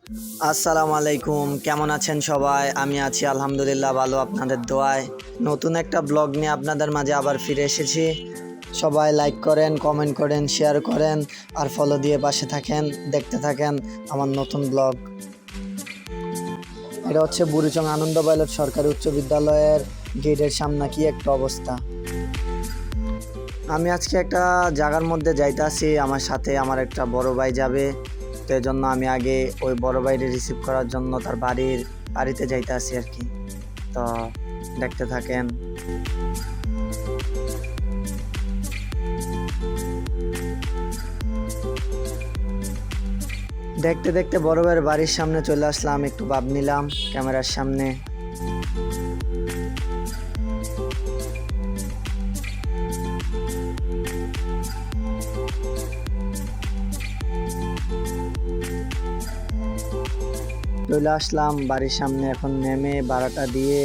আসসালামু আলাইকুম, কেমন আছেন সবাই? আমি আছি আলহামদুলিল্লাহ ভালো, আপনাদের দোয়ায়। নতুন একটা ব্লগ নিয়ে আপনাদের মাঝে আবার ফিরে এসেছি। সবাই লাইক করেন, কমেন্ট করেন, শেয়ার করেন আর ফলো দিয়ে পাশে থাকেন, দেখতে থাকেন আমার নতুন ব্লগ। এটা হচ্ছে বুড়িচং আনন্দ পাইলট সরকারি উচ্চ বিদ্যালয়ের গেটের সামনে কি একটা অবস্থা। আমি আজকে একটা জায়গার মধ্যে যাইতাছি, আমার সাথে আমার একটা বড় ভাই যাবে। তো এই জন্য আমি আগে ওই বড় ভাইকে রিসিভ করার জন্য তার বাড়িতে যাইতাছি আর কি। তো দেখতে থাকেন। দেখতে দেখতে বড় ভাইয়ের বাড়ির সামনে চলে আসলাম, একটু ভাব নিলাম ক্যামেরার সামনে। চলে আসলাম বাড়ির সামনে, এখন নেমে ভাড়াটা দিয়ে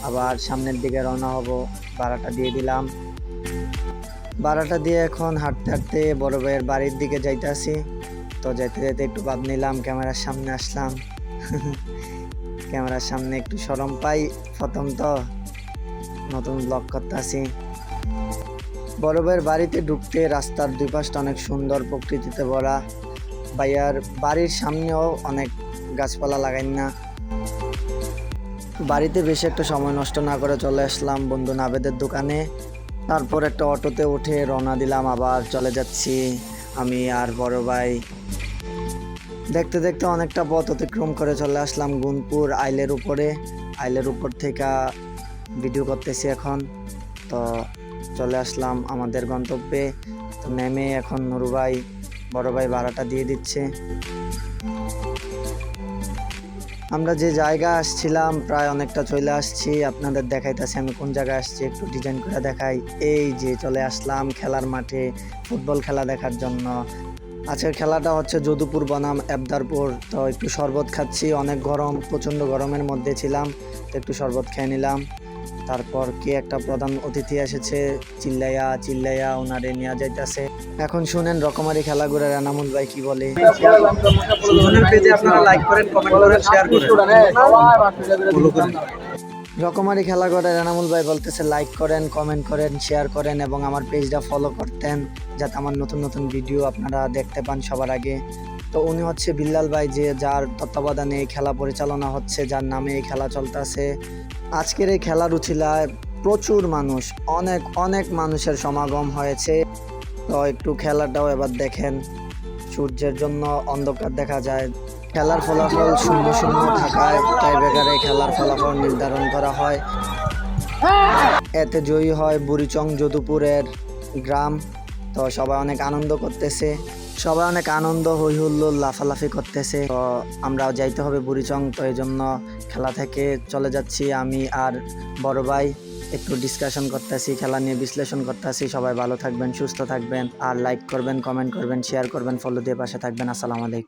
আবার সামনের দিকে রওনা হব। ভাড়াটা দিয়ে দিলাম, ভাড়াটা দিয়ে এখন হাঁটতে হাঁটতে বড় ভাইয়ের বাড়ির দিকে যাইতেছি। তো যেতে যেতে একটু ভাব নিলাম, ক্যামেরার সামনে আসলাম। ক্যামেরার সামনে একটু শরম পাই, প্রথম তো নতুন ব্লগ করতেছি। বড় ভাইয়ের বাড়িতে ঢুকতে রাস্তার দুই পাশটা অনেক সুন্দর, প্রকৃতিতে ভরা। ভাইয়ার বাড়ির সামনেও অনেক গাছপালা লাগাই না। বাড়িতে বেশি একটা সময় নষ্ট না করে চলে আসলাম বন্ধু নাবেদের দোকানে। তারপর একটা অটোতে উঠে রওনা দিলাম, আবার চলে যাচ্ছি আমি আর বড় ভাই। দেখতে দেখতে অনেকটা পথ অতিক্রম করে চলে আসলাম গুণপুর আইলের উপরে। আইলের উপর থেকে ভিডিও করতেছি এখন। তো চলে আসলাম আমাদের গন্তব্যে। তো নেমে এখন নুরু ভাই বড় ভাই ভাড়াটা দিয়ে দিচ্ছে। আমরা যে জায়গা আসছিলাম প্রায় অনেকটা চলে আসছি, আপনাদের দেখাইতেছি আমি কোন জায়গায় আসছি, একটু ডিজাইন করে দেখাই। এই যে চলে আসলাম খেলার মাঠে, ফুটবল খেলা দেখার জন্য। আজকের খেলাটা হচ্ছে যদুপুর বনাম এবদারপুর। তো একটু শরবত খাচ্ছি, অনেক গরম, প্রচণ্ড গরমের মধ্যে ছিলাম, তো একটু শরবত খেয়ে নিলাম। তারপর কে একটা প্রধান অতিথি এসেছে, চিল্লাইয়া চিল্লাইয়া ওনারে নিয়ে যাইতেছে। এখন শুনেন রকমারি খেলাগুড়ার এনামুল ভাই কি বলে। সুজনের পেজে আপনারা লাইক করেন, কমেন্ট করেন, শেয়ার করেন, ফলো করেন। রকমারি খেলাঘরের এনামুল ভাই বলতেছে লাইক করেন, কমেন্ট করেন, শেয়ার করেন এবং আমার পেজটা ফলো করতেন, যাতে আমার নতুন নতুন ভিডিও আপনারা দেখতে পান সবার আগে। তো উনি হচ্ছে বিল্লাল ভাই, যে যার তত্ত্বাবধানে এই খেলা পরিচালনা হচ্ছে, যার নামে এই খেলা চলতেছে। আজকের এই খেলার উছিলায় প্রচুর মানুষ, অনেক অনেক মানুষের সমাগম হয়েছে। তো একটু খেলাটাও এবার দেখেন। সূর্যের জন্য অন্ধকার দেখা যায়। খেলার ফলাফল 0-0 থাকায় টাইব্রেকারে খেলার ফলাফল নির্ধারণ করা হয়। এতে জয়ী হয় বুড়িচং যদুপুরের গ্রাম। তো সবাই অনেক আনন্দ করতেছে, সবাই অনেক আনন্দ, হই হুল্লোড়, লাফালাফি করতেছে। তো আমরাও যাইতে হবে বুড়িচং, তো এই জন্য খেলা থেকে চলে যাচ্ছি আমি আর বড় ভাই। একটু ডিসকাশন করতেছি, খেলা নিয়ে বিশ্লেষণ করতেছি। সবাই ভালো থাকবেন, সুস্থ থাকবেন আর লাইক করবেন, কমেন্ট করবেন, শেয়ার করবেন, ফলো দিয়ে পাশে থাকবেন। আসসালামু আলাইকুম।